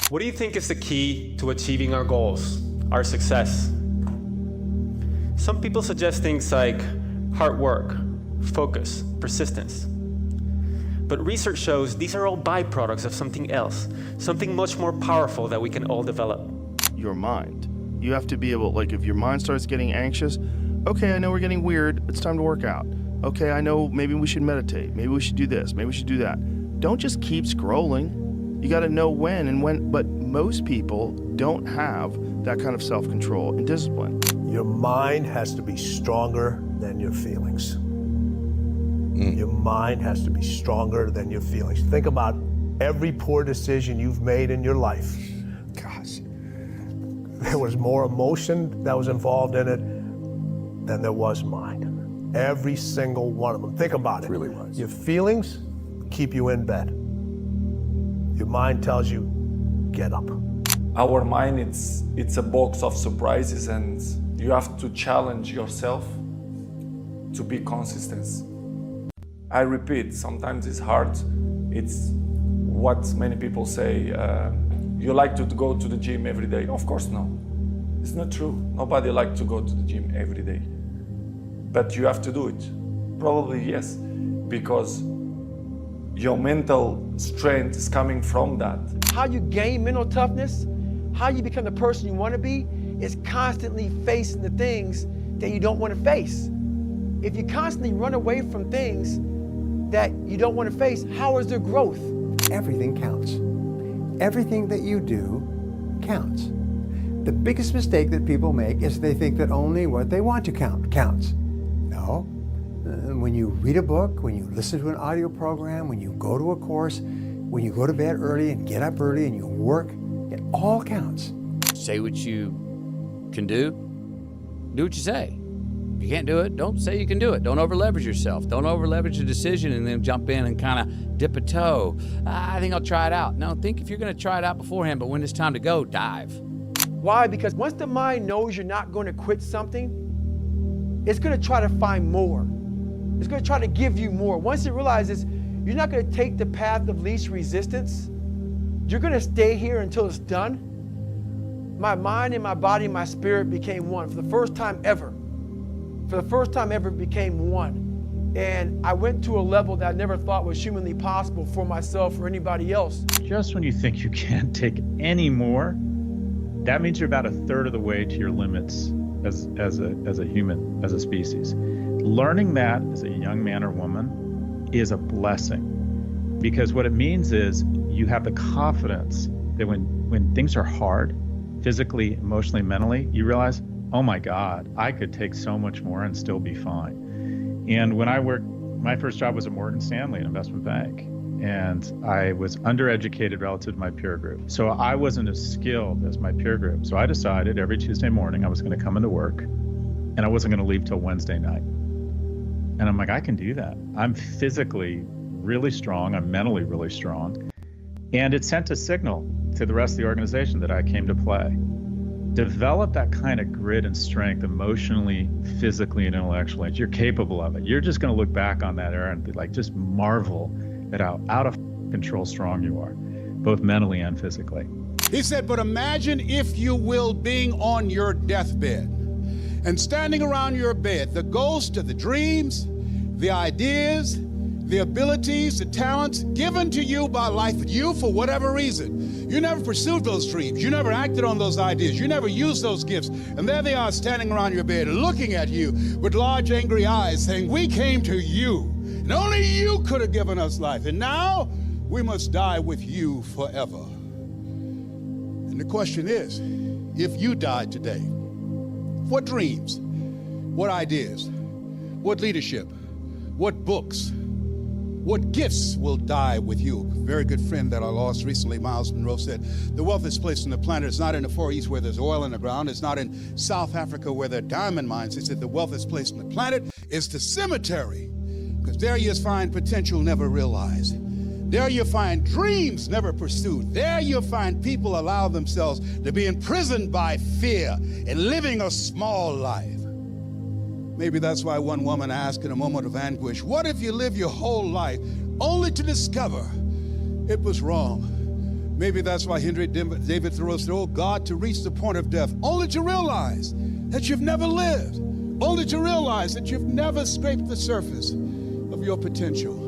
What do you think is the key to achieving our goals, our success? Some people suggest things like hard work, focus, persistence. But research shows these are all byproducts of something else, something much more powerful that we can all develop. Your mind. You have to be able, like, if your mind starts getting anxious, okay, I know we're getting weird, it's time to work out. Okay, I know maybe we should meditate, maybe we should do this, maybe we should do that. Don't just keep scrolling. You gotta know when and when, but most people don't have that kind of self-control and discipline. Your mind has to be stronger than your feelings. Your mind has to be stronger than your feelings. Think about every poor decision you've made in your life. Gosh. There was more emotion that was involved in it than there was mind. Every single one of them. Think about it. Really was. Your feelings keep you in bed. Your mind tells you, get up. Our mind, it's a box of surprises, and you have to challenge yourself to be consistent. I repeat, sometimes it's hard. It's what many people say, you like to go to the gym every day. Of course no, it's not true. Nobody likes to go to the gym every day. But you have to do it. Probably yes, because your mental strength is coming from that. How you gain mental toughness, how you become the person you want to be, is constantly facing the things that you don't want to face. If you constantly run away from things that you don't want to face, how is there growth? Everything counts. Everything that you do counts. The biggest mistake that people make is they think that only what they want to count counts. No. When you read a book, when you listen to an audio program, when you go to a course, when you go to bed early and get up early and you work, it all counts. Say what you can do what you say. If you can't do it, don't say you can do it. Don't over-leverage yourself. Don't over-leverage a decision and then jump in and kind of dip a toe. I think I'll try it out. No, think if you're going to try it out beforehand, but when it's time to go, dive. Why? Because once the mind knows you're not going to quit something, it's going to try to find more. It's going to try to give you more. Once it realizes you're not going to take the path of least resistance, you're going to stay here until it's done. My mind and my body and my spirit became one for the first time ever. For the first time ever, it became one. And I went to a level that I never thought was humanly possible for myself or anybody else. Just when you think you can't take any more, that means you're about a third of the way to your limits as a human, as a species. Learning that as a young man or woman is a blessing, because what it means is you have the confidence that when things are hard, physically, emotionally, mentally, you realize, oh my God, I could take so much more and still be fine. And when I worked, my first job was at Morgan Stanley, an investment bank, and I was undereducated relative to my peer group. So I wasn't as skilled as my peer group. So I decided every Tuesday morning I was going to come into work and I wasn't going to leave till Wednesday night. And I'm like, I can do that. I'm physically really strong. I'm mentally really strong. And it sent a signal to the rest of the organization that I came to play. Develop that kind of grit and strength emotionally, physically, and intellectually. You're capable of it. You're just going to look back on that era and be like, just marvel at how out of control strong you are, both mentally and physically. He said, but imagine, if you will, being on your deathbed and standing around your bed, the ghost of the dreams, the ideas, the abilities, the talents given to you by life, but you, for whatever reason, you never pursued those dreams. You never acted on those ideas. You never used those gifts. And there they are standing around your bed looking at you with large angry eyes saying, we came to you, and only you could have given us life. And now we must die with you forever. And the question is, if you died today, what dreams, what ideas, what leadership, what books, what gifts will die with you? A very good friend that I lost recently, Miles Monroe, said, the wealthiest place on the planet is not in the Far East where there's oil in the ground. It's not in South Africa where there are diamond mines. He said the wealthiest place on the planet is the cemetery, because there you find potential never realized. There you find dreams never pursued. There you find people allow themselves to be imprisoned by fear and living a small life. Maybe that's why one woman asked in a moment of anguish, what if you live your whole life only to discover it was wrong? Maybe that's why Henry David Thoreau said, oh God, to reach the point of death, only to realize that you've never lived, only to realize that you've never scraped the surface of your potential.